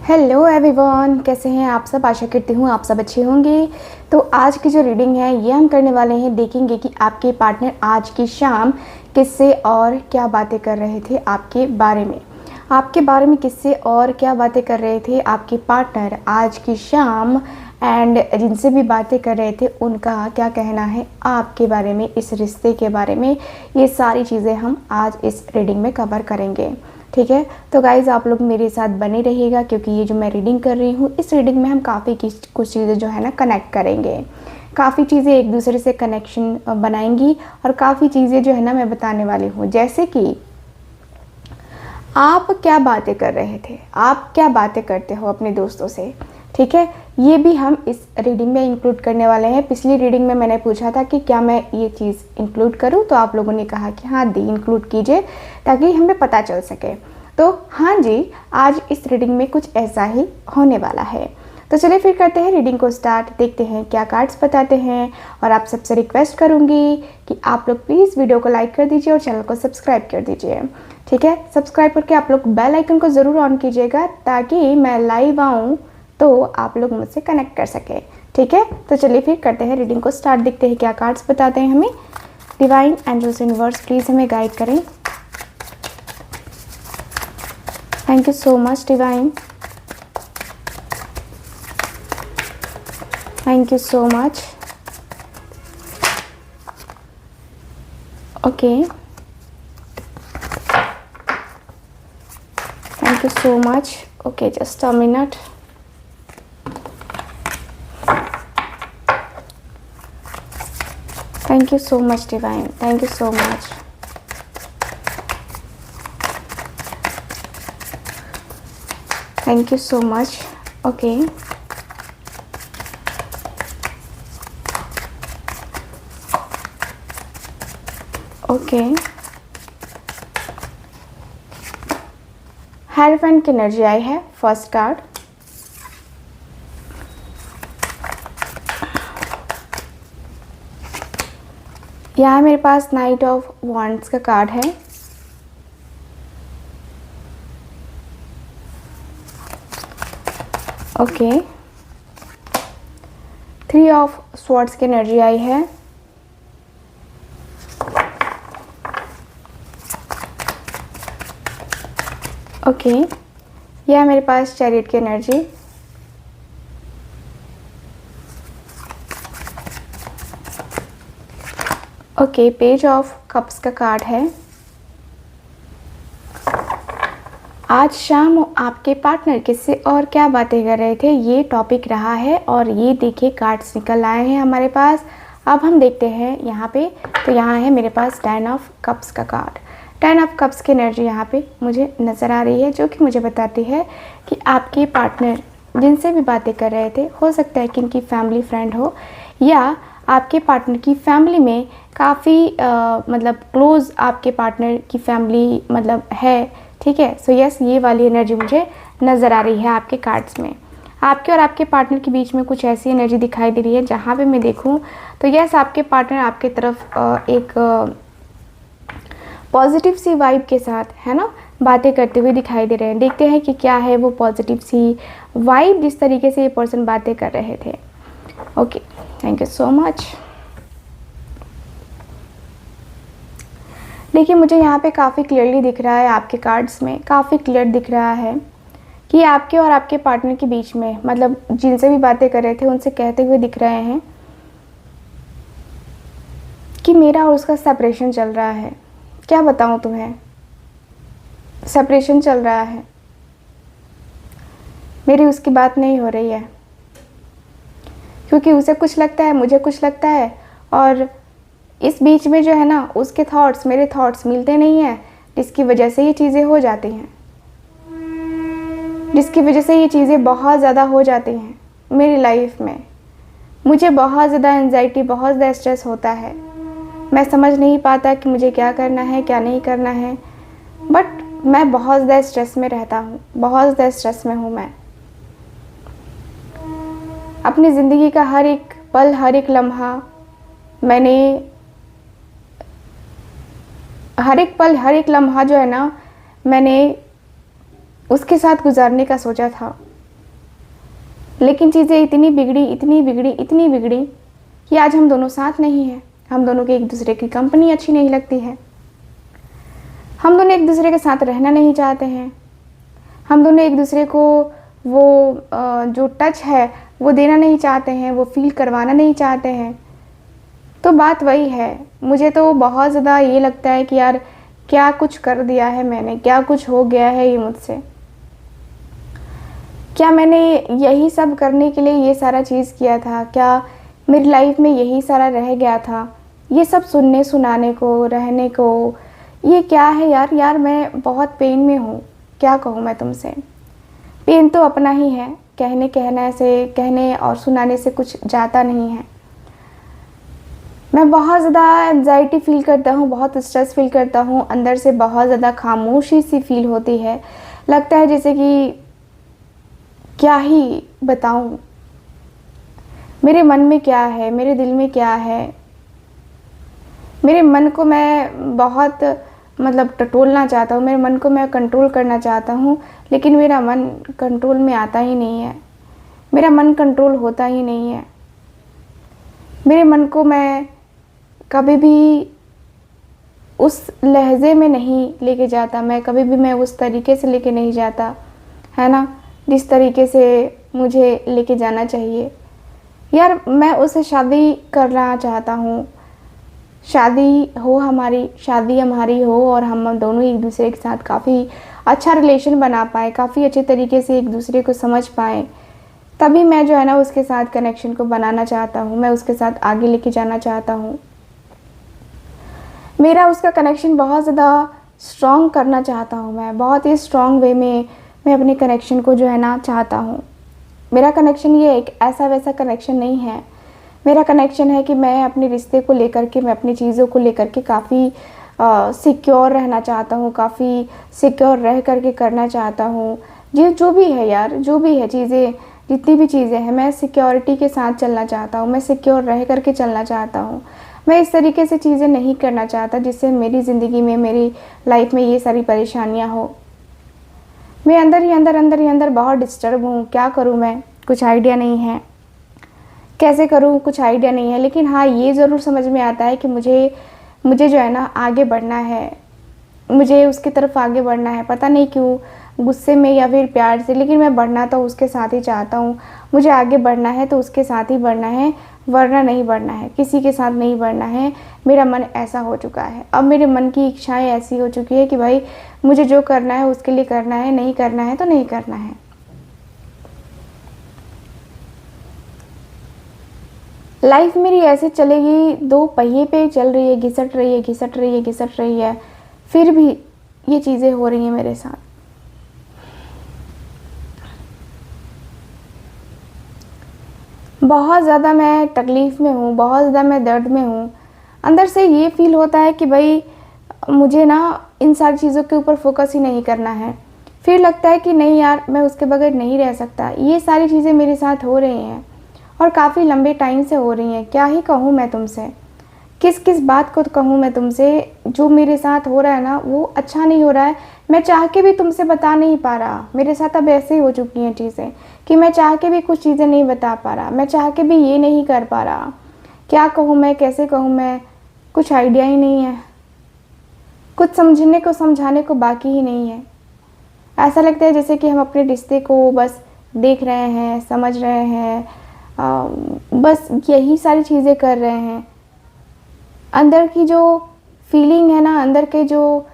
Hello everyone, कैसे हैं आप सब। आशा करती हूँ आप सब अच्छे होंगे। तो आज की जो रीडिंग है ये हम करने वाले हैं, देखेंगे कि आपके पार्टनर आज की शाम किससे और क्या बातें कर रहे थे आपके बारे में। आपके बारे में किससे और क्या बातें कर रहे थे आपके पार्टनर आज की शाम, एंड जिनसे भी बातें कर रहे थे उनका क्या कहना है आपके बारे में, इस रिश्ते के बारे में। ये सारी चीज़ें हम आज इस रीडिंग में कवर करेंगे, ठीक है। तो गाइज़ आप लोग मेरे साथ बने रहिएगा, क्योंकि ये जो मैं रीडिंग कर रही हूँ इस रीडिंग में हम काफ़ी कुछ चीज़ें जो है ना कनेक्ट करेंगे, काफ़ी चीज़ें एक दूसरे से कनेक्शन बनाएंगी और काफ़ी चीज़ें जो है ना मैं बताने वाली हूँ। जैसे कि आप क्या बातें कर रहे थे, आप क्या बातें करते हो अपने दोस्तों से, ठीक है। ये भी हम इस रीडिंग में इंक्लूड करने वाले हैं। पिछली रीडिंग में मैंने पूछा था कि क्या मैं ये चीज़ इंक्लूड करूं, तो आप लोगों ने कहा कि हाँ दी इंक्लूड कीजिए ताकि हमें पता चल सके। तो हाँ जी, आज इस रीडिंग में कुछ ऐसा ही होने वाला है। तो चलिए फिर करते हैं रीडिंग को स्टार्ट, देखते हैं क्या कार्ड्स बताते हैं। और आप सबसे रिक्वेस्ट करूँगी कि आप लोग प्लीज़ वीडियो को लाइक कर दीजिए और चैनल को सब्सक्राइब कर दीजिए, ठीक है। सब्सक्राइब करके आप लोग बेल आइकन को ज़रूर ऑन कीजिएगा ताकि मैं लाइव आऊँ तो आप लोग मुझसे कनेक्ट कर सके, ठीक है। तो चलिए फिर करते हैं रीडिंग को स्टार्ट, देखते हैं क्या कार्ड्स बताते हैं हमें। डिवाइन एंजल्स यूनिवर्स प्लीज़ हमें गाइड करें। Thank you so much divine, thank you so much. Okay, thank you so much. Okay, just a minute. Thank you so much divine, thank you so much. Thank you so much. Okay, okay. Hierophant की energy आई है first card. यहाँ मेरे पास night of wands का card है। Okay, three of swords की energy आई है। ओके, यह मेरे पास चैरियट की energy. Okay, page of cups का कार्ड है। आज शाम आपके पार्टनर किससे और क्या बातें कर रहे थे, ये टॉपिक रहा है। और ये देखिए कार्ड्स निकल आए हैं हमारे पास। अब हम देखते हैं यहाँ पे। तो यहाँ है मेरे पास 10 ऑफ कप्स का कार्ड। 10 ऑफ कप्स की एनर्जी यहाँ पे मुझे नज़र आ रही है, जो कि मुझे बताती है कि आपके पार्टनर जिनसे भी बातें कर रहे थे, हो सकता है कि इनकी फैमिली फ्रेंड हो या आपके पार्टनर की फैमिली में काफ़ी मतलब क्लोज़ आपके पार्टनर की फैमिली मतलब है, ठीक है। सो यस, ये वाली एनर्जी मुझे नज़र आ रही है आपके कार्ड्स में। आपके और आपके पार्टनर के बीच में कुछ ऐसी एनर्जी दिखाई दे रही है जहाँ पे मैं देखूँ तो यस, आपके पार्टनर आपके तरफ एक पॉजिटिव सी वाइब के साथ है ना बातें करते हुए दिखाई दे रहे हैं। देखते हैं कि क्या है वो पॉजिटिव सी वाइब जिस तरीके से ये पर्सन बातें कर रहे थे। Okay, thank you so much. देखिए, मुझे यहाँ पे काफ़ी क्लियरली दिख रहा है, आपके कार्ड्स में काफ़ी क्लियर दिख रहा है कि आपके और आपके पार्टनर के बीच में मतलब जिनसे भी बातें कर रहे थे उनसे कहते हुए दिख रहे हैं कि मेरा और उसका सेपरेशन चल रहा है। क्या बताऊँ तुम्हें, सेपरेशन चल रहा है, मेरी उसकी बात नहीं हो रही है, क्योंकि उसे कुछ लगता है, मुझे कुछ लगता है, और इस बीच में जो है ना उसके थॉट्स मेरे थॉट्स मिलते नहीं हैं, जिसकी वजह से ये चीज़ें हो जाती हैं, जिसकी वजह से ये चीज़ें बहुत ज़्यादा हो जाती हैं मेरी लाइफ में। मुझे बहुत ज़्यादा एंजाइटी, बहुत ज़्यादा स्ट्रेस होता है। मैं समझ नहीं पाता कि मुझे क्या करना है क्या नहीं करना है, बट मैं बहुत ज़्यादा स्ट्रेस में रहता हूँ, बहुत ज़्यादा स्ट्रेस में हूँ मैं। अपनी ज़िंदगी का हर एक पल, हर एक लम्हा मैंने हर एक पल, हर एक लम्हा जो है ना मैंने उसके साथ गुजारने का सोचा था, लेकिन चीज़ें इतनी बिगड़ी, इतनी बिगड़ी, इतनी बिगड़ी कि आज हम दोनों साथ नहीं हैं। हम दोनों की एक दूसरे की कंपनी अच्छी नहीं लगती है। हम दोनों एक दूसरे के साथ रहना नहीं चाहते हैं। हम दोनों एक दूसरे को वो जो टच है वो देना नहीं चाहते हैं, वो फील करवाना नहीं चाहते हैं। तो बात वही है, मुझे तो बहुत ज़्यादा ये लगता है कि यार क्या कुछ कर दिया है मैंने, क्या कुछ हो गया है ये मुझसे। क्या मैंने यही सब करने के लिए ये सारा चीज़ किया था? क्या मेरी लाइफ में यही सारा रह गया था? ये सब सुनने सुनाने को, रहने को, ये क्या है यार? यार मैं बहुत पेन में हूँ, क्या कहूँ मैं तुमसे। पेन तो अपना ही है, कहने और सुनाने से कुछ जाता नहीं है। मैं बहुत ज़्यादा एंजाइटी फ़ील करता हूँ, बहुत स्ट्रेस फ़ील करता हूँ, अंदर से बहुत ज़्यादा खामोशी सी फील होती है। लगता है जैसे कि क्या ही बताऊँ, मेरे मन में क्या है, मेरे दिल में क्या है। मेरे मन को मैं बहुत टटोलना चाहता हूँ, मेरे मन को मैं कंट्रोल करना चाहता हूँ, लेकिन मेरा मन कंट्रोल में आता ही नहीं है। मेरा मन कंट्रोल होता ही नहीं है। मेरे मन को मैं कभी भी उस लहज़े में नहीं लेके जाता, मैं उस तरीके से लेके नहीं जाता, है ना, जिस तरीके से मुझे लेके जाना चाहिए। यार मैं उससे शादी करना चाहता हूँ, शादी हमारी हो और हम दोनों एक दूसरे के साथ काफ़ी अच्छा रिलेशन बना पाए, काफ़ी अच्छे तरीके से एक दूसरे को समझ पाएँ। तभी मैं जो है ना उसके साथ कनेक्शन को बनाना चाहता हूँ, मैं उसके साथ आगे लेके जाना चाहता हूँ। मेरा उसका कनेक्शन बहुत ज़्यादा स्ट्रॉन्ग करना चाहता हूँ मैं, बहुत ही स्ट्रॉन्ग वे में मैं अपने कनेक्शन को जो है ना चाहता हूँ। मेरा कनेक्शन ये एक ऐसा वैसा कनेक्शन नहीं है। मेरा कनेक्शन है कि मैं अपने रिश्ते को लेकर के, मैं अपनी चीज़ों को लेकर के काफ़ी सिक्योर रहना चाहता हूँ, काफ़ी सिक्योर रह करके करना चाहता हूँ। ये जो भी है यार, जो भी है चीज़ें, जितनी भी चीज़ें हैं, मैं सिक्योरिटी के साथ चलना चाहता हूँ, मैं सिक्योर रह करके चलना चाहता हूँ। मैं इस तरीके से चीज़ें नहीं करना चाहता जिससे मेरी ज़िंदगी में, मेरी लाइफ में ये सारी परेशानियाँ हो। मैं अंदर ही अंदर बहुत डिस्टर्ब हूँ। क्या करूँ मैं, कुछ आइडिया नहीं है। कैसे करूँ, कुछ आइडिया नहीं है। लेकिन हाँ, ये ज़रूर समझ में आता है कि मुझे जो है ना आगे बढ़ना है, मुझे उसकी तरफ आगे बढ़ना है। पता नहीं क्यों, गुस्से में या फिर प्यार से, लेकिन मैं बढ़ना तो उसके साथ ही चाहता हूँ। मुझे आगे बढ़ना है तो उसके साथ ही बढ़ना है, वरना नहीं बढ़ना है, किसी के साथ नहीं बढ़ना है। मेरा मन ऐसा हो चुका है, अब मेरे मन की इच्छाएं ऐसी हो चुकी है कि भाई मुझे जो करना है उसके लिए करना है, नहीं करना है तो नहीं करना है। लाइफ मेरी ऐसे चलेगी, दो पहिए पे चल रही है, घिसट रही है, फिर भी ये चीज़ें हो रही हैं मेरे साथ। बहुत ज़्यादा मैं तकलीफ़ में हूँ, बहुत ज़्यादा मैं दर्द में हूँ। अंदर से ये फ़ील होता है कि भाई मुझे ना इन सारी चीज़ों के ऊपर फोकस ही नहीं करना है। फिर लगता है कि नहीं यार, मैं उसके बगैर नहीं रह सकता। ये सारी चीज़ें मेरे साथ हो रही हैं और काफ़ी लंबे टाइम से हो रही हैं। क्या ही कहूँ मैं तुमसे, किस किस बात को कहूँ मैं तुमसे। जो मेरे साथ हो रहा है ना वो अच्छा नहीं हो रहा है। मैं चाह के भी तुमसे बता नहीं पा रहा। मेरे साथ अब ऐसे ही हो चुकी हैं चीज़ें कि मैं चाह के भी कुछ चीज़ें नहीं बता पा रहा, मैं चाह के भी ये नहीं कर पा रहा। क्या कहूँ मैं, कैसे कहूँ मैं, कुछ आइडिया ही नहीं है। कुछ समझने को, समझाने को बाकी ही नहीं है। ऐसा लगता है जैसे कि हम अपने रिश्ते को बस देख रहे हैं, समझ रहे हैं, बस यही सारी चीज़ें कर रहे हैं। अंदर की जो फीलिंग है ना, अंदर के जो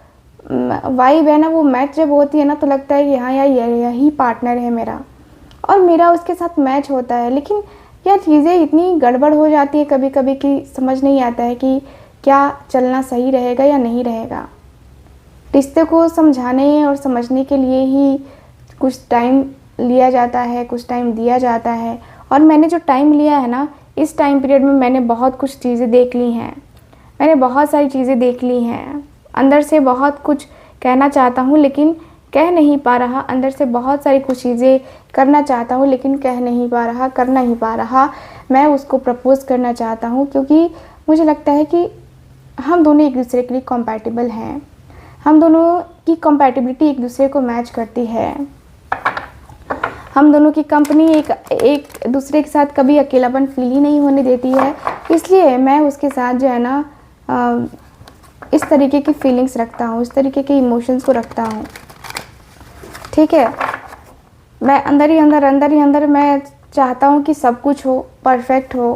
वाइब है ना, वो मैच जब होती है ना तो लगता है कि हाँ यार यही पार्टनर है मेरा, और मेरा उसके साथ मैच होता है। लेकिन यार चीज़ें इतनी गड़बड़ हो जाती है कभी कभी कि समझ नहीं आता है कि क्या चलना सही रहेगा या नहीं रहेगा। रिश्ते को समझाने और समझने के लिए ही कुछ टाइम लिया जाता है, कुछ टाइम दिया जाता है। और मैंने जो टाइम लिया है ना, इस टाइम पीरियड में मैंने बहुत कुछ चीज़ें देख ली हैं, मैंने बहुत सारी चीज़ें देख ली हैं। अंदर से बहुत कुछ कहना चाहता हूँ लेकिन कह नहीं पा रहा। अंदर से बहुत सारी कुछ चीज़ें करना चाहता हूँ लेकिन कह नहीं पा रहा, कर नहीं पा रहा। मैं उसको प्रपोज़ करना चाहता हूँ क्योंकि मुझे लगता है कि हम दोनों एक दूसरे के लिए कॉम्पैटिबल हैं, हम दोनों की कॉम्पैटिबिलिटी एक दूसरे को मैच करती है। हम दोनों की कंपनी एक दूसरे के साथ कभी अकेलापन फील ही नहीं होने देती है। इसलिए मैं उसके साथ जो है ना इस तरीके की फीलिंग्स रखता हूँ, इस तरीके के इमोशंस को रखता हूँ, ठीक है। मैं अंदर ही अंदर मैं चाहता हूँ कि सब कुछ हो, परफेक्ट हो।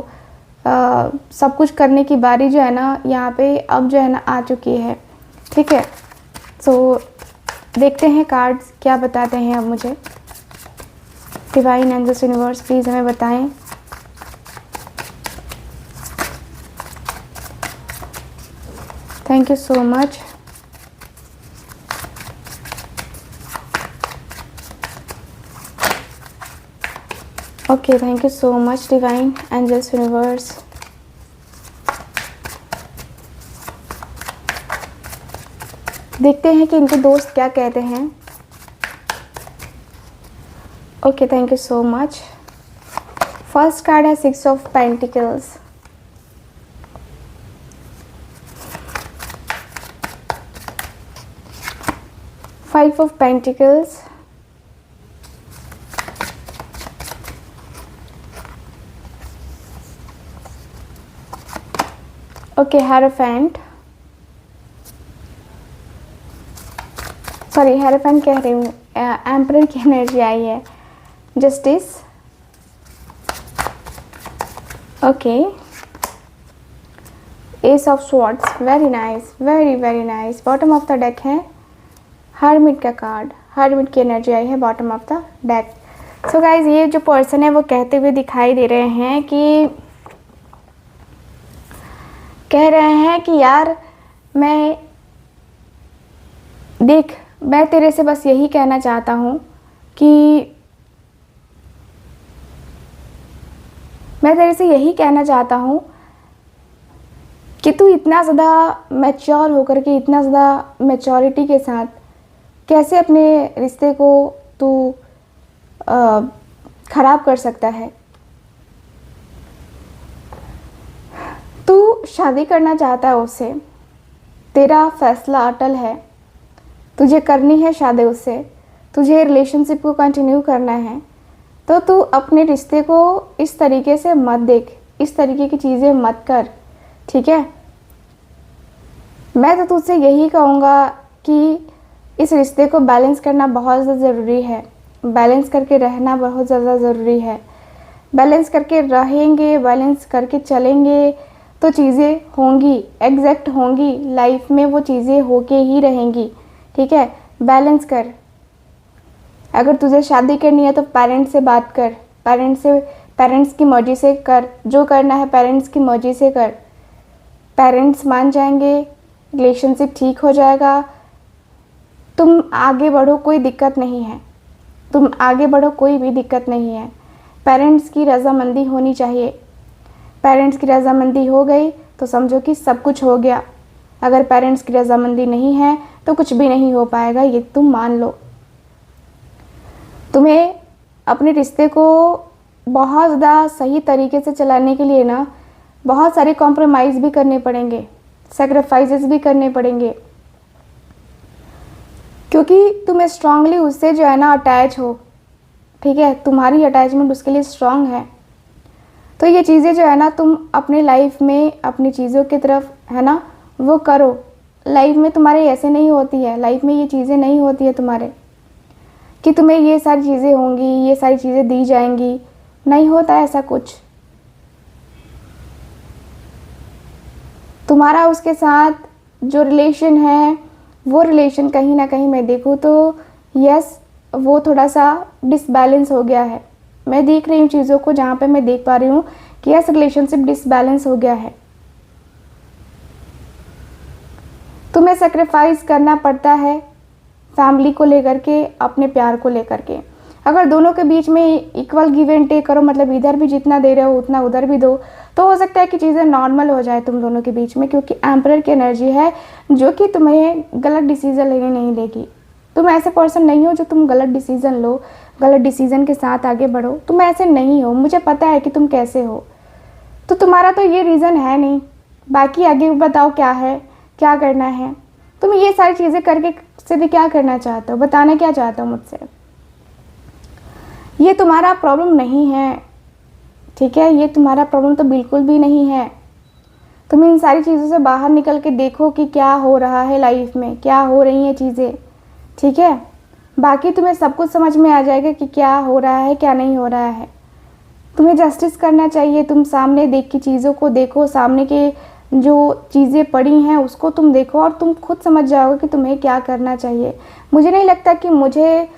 सब कुछ करने की बारी जो है ना यहाँ पे अब जो है ना आ चुकी है, ठीक है। सो देखते हैं कार्ड्स क्या बताते हैं अब मुझे। डिवाइन एंजल्स यूनिवर्स प्लीज़ हमें बताएं। Thank you so much. Okay, thank you so much divine angels universe. देखते हैं कि इनके दोस्त क्या कहते हैं। Okay, thank you so much. First card है 6 of pentacles, five of pentacles, okay, hierophant, sorry hierophant कह रही हूँ, एम्परर की एनर्जी आई है। Justice, okay, ace of swords, very nice, very nice. Bottom of the deck है hermit का card, hermit की एनर्जी आई है bottom of the deck. So guys, ये जो पर्सन है वो कहते हुए दिखाई दे रहे हैं कि कह रहे हैं कि यार मैं तेरे से बस यही कहना चाहता हूँ कि मैं तेरे से यही कहना चाहता हूँ कि तू इतना ज़्यादा मैच्योर होकर के, इतना ज़्यादा मैच्योरिटी के साथ कैसे अपने रिश्ते को तू ख़राब कर सकता है। तू शादी करना चाहता है उससे, तेरा फैसला अटल है, तुझे करनी है शादी उससे, तुझे रिलेशनशिप को कंटिन्यू करना है, तो तू अपने रिश्ते को इस तरीके से मत देख, इस तरीके की चीज़ें मत कर, ठीक है। मैं तो तुझसे यही कहूँगा कि इस रिश्ते को बैलेंस करना बहुत ज़्यादा ज़रूरी है, बैलेंस करके रहना बहुत ज़्यादा ज़रूरी है। बैलेंस करके रहेंगे, बैलेंस करके चलेंगे तो चीज़ें होंगी, एग्जैक्ट होंगी, लाइफ में वो चीज़ें होके ही रहेंगी, ठीक है। बैलेंस कर। अगर तुझे शादी करनी है तो पेरेंट्स से बात कर, पेरेंट्स की मर्ज़ी से कर, जो करना है पेरेंट्स की मर्ज़ी से कर। पेरेंट्स मान जाएंगे, रिलेशनशिप ठीक हो जाएगा, तुम आगे बढ़ो, कोई दिक्कत नहीं है, तुम आगे बढ़ो, कोई भी दिक्कत नहीं है। पेरेंट्स की रज़ामंदी होनी चाहिए, पेरेंट्स की रज़ामंदी हो गई तो समझो कि सब कुछ हो गया। अगर पेरेंट्स की रज़ामंदी नहीं है तो कुछ भी नहीं हो पाएगा, ये तुम मान लो। तुम्हें अपने रिश्ते को बहुत ज़्यादा सही तरीके से चलाने के लिए ना बहुत सारे कॉम्प्रोमाइज़ भी करने पड़ेंगे, सेक्रीफाइसेस भी करने पड़ेंगे, क्योंकि तुम्हें स्ट्रांगली उससे जो है ना अटैच हो, ठीक है। तुम्हारी अटैचमेंट उसके लिए स्ट्रांग है, तो ये चीज़ें जो है ना तुम अपने लाइफ में अपनी चीज़ों की तरफ है ना वो करो। लाइफ में तुम्हारे ऐसे नहीं होती है, लाइफ में ये चीज़ें नहीं होती है तुम्हारे कि तुम्हें ये सारी चीज़ें होंगी, ये सारी चीज़ें दी जाएंगी, नहीं होता ऐसा कुछ। तुम्हारा उसके साथ जो रिलेशन है वो रिलेशन कहीं ना कहीं मैं देखूँ तो यस वो थोड़ा सा डिसबैलेंस हो गया है। मैं देख रही हूँ चीज़ों को, जहाँ पे मैं देख पा रही हूँ कि यस रिलेशनशिप डिसबैलेंस हो गया है। तुम्हें सेक्रीफाइस करना पड़ता है फैमिली को लेकर के, अपने प्यार को लेकर के। अगर दोनों के बीच में इक्वल गिव एंड टेक करो, मतलब इधर भी जितना दे रहे हो उतना उधर भी दो, तो हो सकता है कि चीज़ें नॉर्मल हो जाए तुम दोनों के बीच में, क्योंकि एम्परर की एनर्जी है जो कि तुम्हें गलत डिसीज़न लेने नहीं देगी। तुम ऐसे पर्सन नहीं हो जो तुम गलत डिसीज़न लो, गलत डिसीज़न के साथ आगे बढ़ो, तुम ऐसे नहीं हो, मुझे पता है कि तुम कैसे हो। तो तुम्हारा तो ये रीज़न है नहीं, बाकी आगे बताओ क्या है, क्या करना है। तुम ये सारी चीज़ें करके सिर्फ क्या करना चाहते हो, बताना क्या चाहते हो मुझसे। ये तुम्हारा प्रॉब्लम नहीं है, ठीक है, ये तुम्हारा प्रॉब्लम तो बिल्कुल भी नहीं है। तुम इन सारी चीज़ों से बाहर निकल के देखो कि क्या हो रहा है लाइफ में, क्या हो रही हैं चीज़ें, ठीक है। बाकी तुम्हें सब कुछ समझ में आ जाएगा कि क्या हो रहा है क्या नहीं हो रहा है। तुम्हें जस्टिस करना चाहिए। तुम सामने देख के चीज़ों को देखो, सामने के जो चीज़ें पड़ी हैं उसको तुम देखो और तुम खुद समझ जाओगे कि तुम्हें क्या करना चाहिए। मुझे नहीं लगता कि मुझे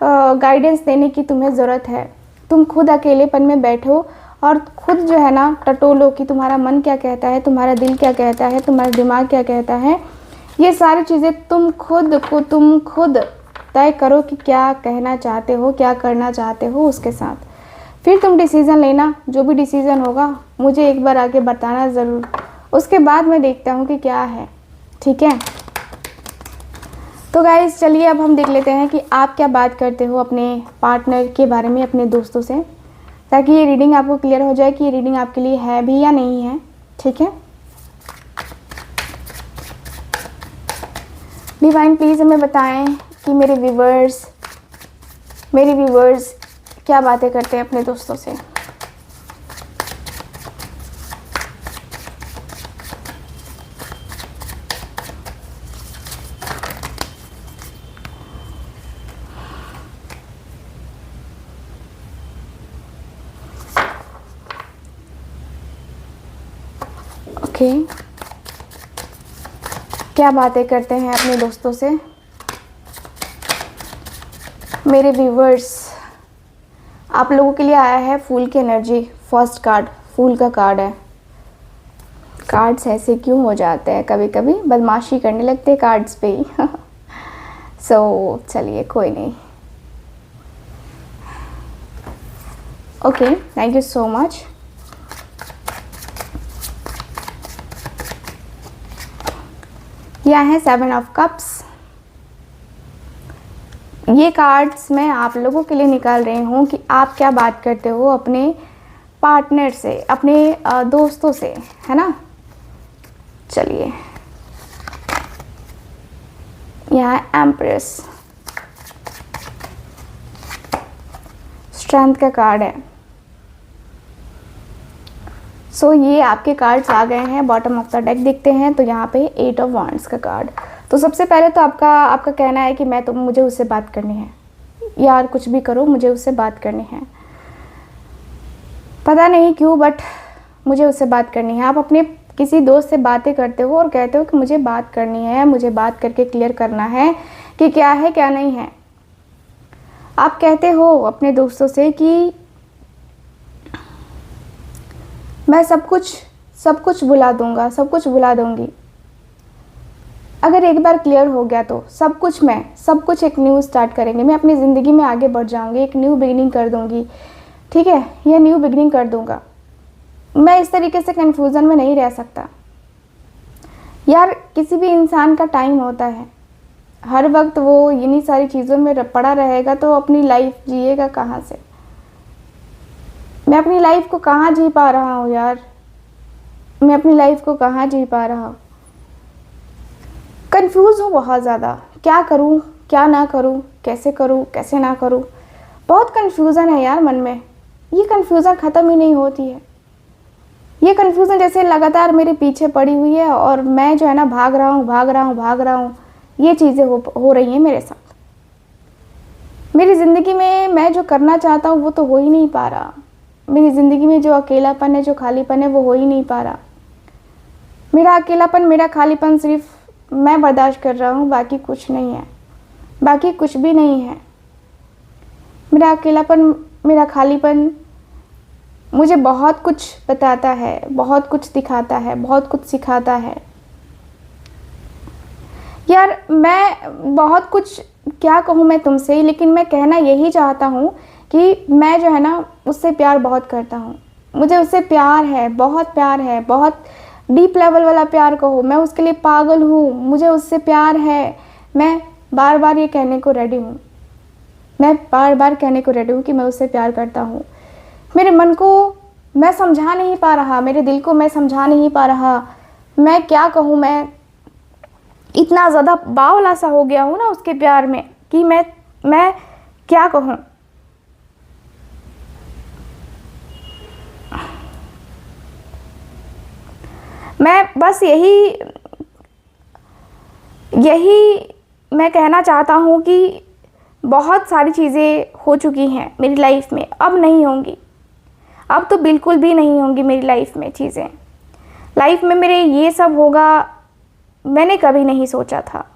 गाइडेंस देने की तुम्हें ज़रूरत है। तुम खुद अकेलेपन में बैठो और खुद जो है ना टटोलो कि तुम्हारा मन क्या कहता है, तुम्हारा दिल क्या कहता है, तुम्हारा दिमाग क्या कहता है। ये सारी चीज़ें तुम खुद तय करो कि क्या कहना चाहते हो, क्या करना चाहते हो उसके साथ। फिर तुम डिसीज़न लेना, जो भी डिसीज़न होगा मुझे एक बार आके बताना ज़रूर। उसके बाद मैं देखता हूँ कि क्या है, ठीक है। तो गाइस चलिए अब हम देख लेते हैं कि आप क्या बात करते हो अपने पार्टनर के बारे में, अपने दोस्तों से, ताकि ये रीडिंग आपको क्लियर हो जाए कि ये रीडिंग आपके लिए है भी या नहीं है, ठीक है। डिवाइन प्लीज़ हमें बताएं कि मेरे व्यूवर्स क्या बातें करते हैं अपने दोस्तों से। ओके, क्या बातें करते हैं अपने दोस्तों से मेरे व्यूवर्स। आप लोगों के लिए आया है फूल की एनर्जी। फर्स्ट कार्ड फूल का कार्ड है। कार्ड्स ऐसे क्यों हो जाते हैं, कभी कभी बदमाशी करने लगते हैं कार्ड्स पे ही सो चलिए कोई नहीं। Okay, thank you so much. यह है 7 ऑफ कप्स। ये कार्ड्स मैं आप लोगों के लिए निकाल रही हूँ कि आप क्या बात करते हो अपने पार्टनर से, अपने दोस्तों से, है ना। चलिए, यहाँ एम्प्रेस, स्ट्रेंथ का कार्ड है। सो ये आपके कार्ड्स आ गए हैं। बॉटम ऑफ द डेक देखते हैं तो यहाँ पे 8 ऑफ वांड्स का कार्ड। तो सबसे पहले तो आपका कहना है कि मुझे उससे बात करनी है, यार कुछ भी करो मुझे उससे बात करनी है। पता नहीं क्यों बट मुझे उससे बात करनी है। आप अपने किसी दोस्त से बातें करते हो और कहते हो कि मुझे बात करनी है, मुझे बात करके क्लियर करना है कि क्या है क्या नहीं है। आप कहते हो अपने दोस्तों से कि मैं सब कुछ भुला दूंगा, सब कुछ भुला दूंगी। अगर एक बार क्लियर हो गया तो सब कुछ एक न्यू स्टार्ट करेंगे। मैं अपनी ज़िंदगी में आगे बढ़ जाऊंगी, एक न्यू बिगिनिंग कर दूंगी, ठीक है, ये न्यू बिगिनिंग कर दूंगा। मैं इस तरीके से कंफ्यूजन में नहीं रह सकता। यार किसी भी इंसान का टाइम होता है, हर वक्त वो इन्हीं सारी चीज़ों में पड़ा रहेगा तो अपनी लाइफ जिएगा कहाँ से। मैं अपनी लाइफ को कहाँ जी पा रहा हूँ यार, मैं अपनी लाइफ को कहाँ जी पा रहा हूँ। कंफ्यूज हूँ बहुत ज़्यादा, क्या करूँ क्या ना करूँ, कैसे करूँ कैसे ना करूँ। बहुत कंफ्यूजन है यार मन में। ये कंफ्यूजन ख़त्म ही नहीं होती है। ये कंफ्यूजन जैसे लगातार मेरे पीछे पड़ी हुई है और मैं जो है ना भाग रहा हूँ। ये चीज़ें हो रही हैं मेरे साथ। मेरी ज़िंदगी में मैं जो करना चाहता हूँ वो तो हो ही नहीं पा रहा। मेरी ज़िंदगी में जो अकेलापन है, जो खालीपन है, वो हो ही नहीं पा रहा। मेरा अकेलापन, मेरा खालीपन सिर्फ मैं बर्दाश्त कर रहा हूँ, बाकी कुछ नहीं है, बाकी कुछ भी नहीं है। मेरा अकेलापन, मेरा खालीपन मुझे बहुत कुछ बताता है, बहुत कुछ दिखाता है, बहुत कुछ सिखाता है। यार मैं बहुत कुछ क्या कहूँ मैं तुमसे, लेकिन मैं कहना यही चाहता हूँ कि मैं जो है ना उससे प्यार बहुत करता हूँ। मुझे उससे प्यार है, बहुत डीप लेवल वाला प्यार कहो। मैं उसके लिए पागल हूँ, मुझे उससे प्यार है। मैं बार बार ये कहने को रेडी हूँ, कि मैं उससे प्यार करता हूँ। मेरे मन को मैं समझा नहीं पा रहा, मेरे दिल को मैं समझा नहीं पा रहा। मैं क्या कहूँ, मैं इतना ज़्यादा बावला सा हो गया हूँ ना उसके प्यार में कि मैं क्या कहूँ। मैं बस यही मैं कहना चाहता हूँ कि बहुत सारी चीज़ें हो चुकी हैं मेरी लाइफ में, अब नहीं होंगी, अब तो बिल्कुल भी नहीं होंगी मेरी लाइफ में चीज़ें। लाइफ में मेरे ये सब होगा मैंने कभी नहीं सोचा था।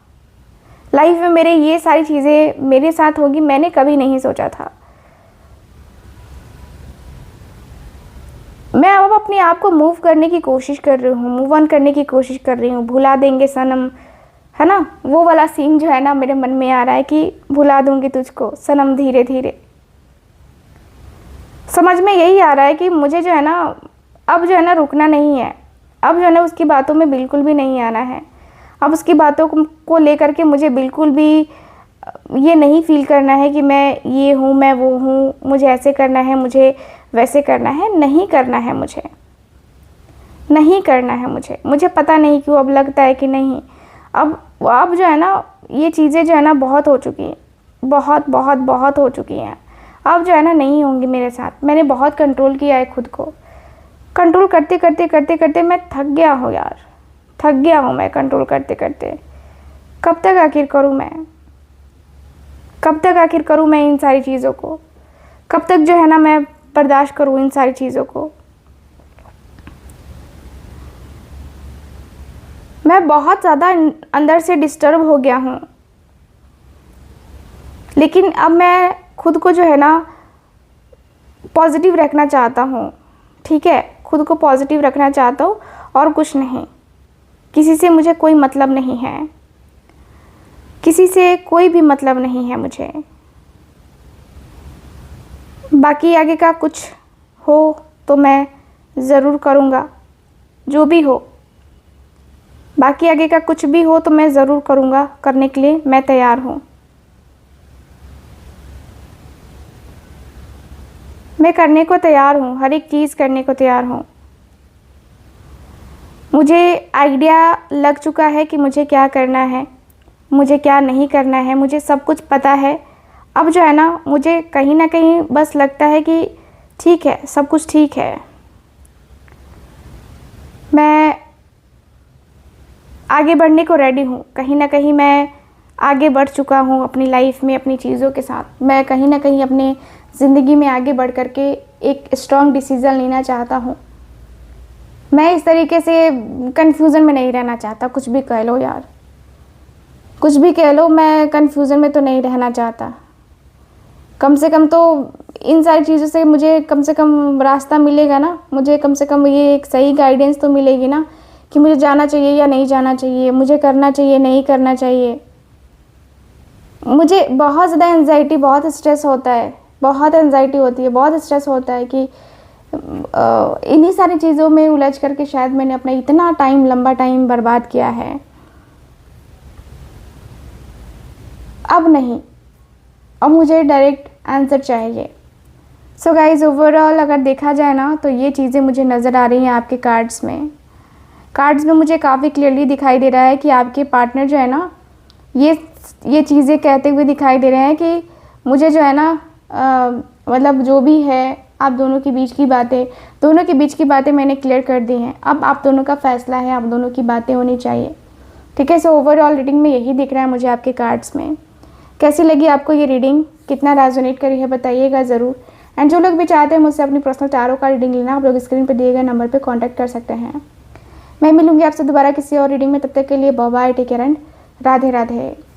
लाइफ में मेरे ये सारी चीज़ें मेरे साथ होगी मैंने कभी नहीं सोचा था। मैं अब अपने आप को मूव करने की कोशिश कर रही हूँ, मूव ऑन करने की कोशिश कर रही हूँ। भुला देंगे सनम, है ना, वो वाला सीन जो है ना मेरे मन में आ रहा है कि भुला दूंगी तुझको सनम धीरे धीरे। समझ में यही आ रहा है कि मुझे जो है ना अब जो है ना रुकना नहीं है, अब जो है ना उसकी बातों में बिल्कुल भी नहीं आना है। अब उसकी बातों को लेकर के मुझे बिल्कुल भी ये नहीं फील करना है कि मैं ये हूँ, मैं वो हूँ, मुझे ऐसे करना है, मुझे वैसे करना है। नहीं करना है मुझे, नहीं करना है मुझे पता नहीं क्यों अब लगता है कि नहीं, अब जो है ना ये चीज़ें जो है ना बहुत हो चुकी हैं, बहुत बहुत बहुत हो चुकी हैं। अब जो है ना नहीं होंगी मेरे साथ। मैंने बहुत कंट्रोल किया है खुद को, कंट्रोल करते करते करते करते मैं थक गया हूँ यार, थक गया हूँ मैं कंट्रोल करते करते। कब तक आखिर करूँ मैं, कब तक आखिर करूँ मैं इन सारी चीज़ों को, कब तक जो है ना मैं बर्दाश्त करूँ इन सारी चीज़ों को। मैं बहुत ज़्यादा अंदर से डिस्टर्ब हो गया हूँ, लेकिन अब मैं खुद को जो है ना पॉजिटिव रखना चाहता हूँ। ठीक है, खुद को पॉजिटिव रखना चाहता हूँ और कुछ नहीं। किसी से मुझे कोई मतलब नहीं है, किसी से कोई भी मतलब नहीं है मुझे। बाकी आगे का कुछ हो तो मैं ज़रूर करूँगा, जो भी हो। बाकी आगे का कुछ भी हो तो मैं ज़रूर करूँगा, करने के लिए मैं तैयार हूँ। मैं करने को तैयार हूँ, हर एक चीज़ करने को तैयार हूँ। मुझे आइडिया लग चुका है कि मुझे क्या करना है, मुझे क्या नहीं करना है, मुझे सब कुछ पता है। अब जो है ना मुझे कहीं ना कहीं बस लगता है कि ठीक है, सब कुछ ठीक है। मैं आगे बढ़ने को रेडी हूँ, कहीं ना कहीं मैं आगे बढ़ चुका हूँ अपनी लाइफ में, अपनी चीज़ों के साथ। मैं कहीं ना कहीं अपने ज़िंदगी में आगे बढ़ कर के एक स्ट्रॉन्ग डिसीज़न लेना चाहता हूँ। मैं इस तरीके से कन्फ्यूज़न में नहीं रहना चाहता। कुछ भी कह लो यार, कुछ भी कह लो, मैं कन्फ्यूज़न में तो नहीं रहना चाहता। कम से कम तो इन सारी चीज़ों से मुझे कम से कम रास्ता मिलेगा ना, मुझे कम से कम ये एक सही गाइडेंस तो मिलेगी ना कि मुझे जाना चाहिए या नहीं जाना चाहिए, मुझे करना चाहिए नहीं करना चाहिए। मुझे बहुत ज़्यादा एंजाइटी, बहुत स्ट्रेस होता है, बहुत एंजाइटी होती है, बहुत स्ट्रेस होता है कि इन्हीं सारी चीज़ों में उलझ करके शायद मैंने अपना इतना टाइम, लंबा टाइम बर्बाद किया है। अब नहीं, अब मुझे डायरेक्ट आंसर चाहिए। सो गाइज, ओवरऑल अगर देखा जाए ना तो ये चीज़ें मुझे नज़र आ रही हैं आपके कार्ड्स में। कार्ड्स में मुझे काफ़ी क्लियरली दिखाई दे रहा है कि आपके पार्टनर जो है ना ये चीज़ें कहते हुए दिखाई दे रहे हैं कि मुझे जो है ना मतलब जो भी है आप दोनों के बीच की बातें, दोनों के बीच की बातें मैंने क्लियर कर दी हैं। अब आप दोनों का फैसला है, आप दोनों की बातें होनी चाहिए। ठीक है, सो ओवरऑल रीडिंग में यही दिख रहा है मुझे आपके कार्ड्स में। कैसी लगी आपको ये रीडिंग, कितना रेजोनेट करी है बताइएगा ज़रूर। एंड जो लोग भी चाहते हैं मुझसे अपनी पर्सनल टैरो का रीडिंग लेना, आप लोग स्क्रीन पर दिए गए नंबर पर कॉन्टैक्ट कर सकते हैं। मैं मिलूंगी आपसे दोबारा किसी और रीडिंग में, तब तक के लिए bye bye, take care and Radhe Radhe.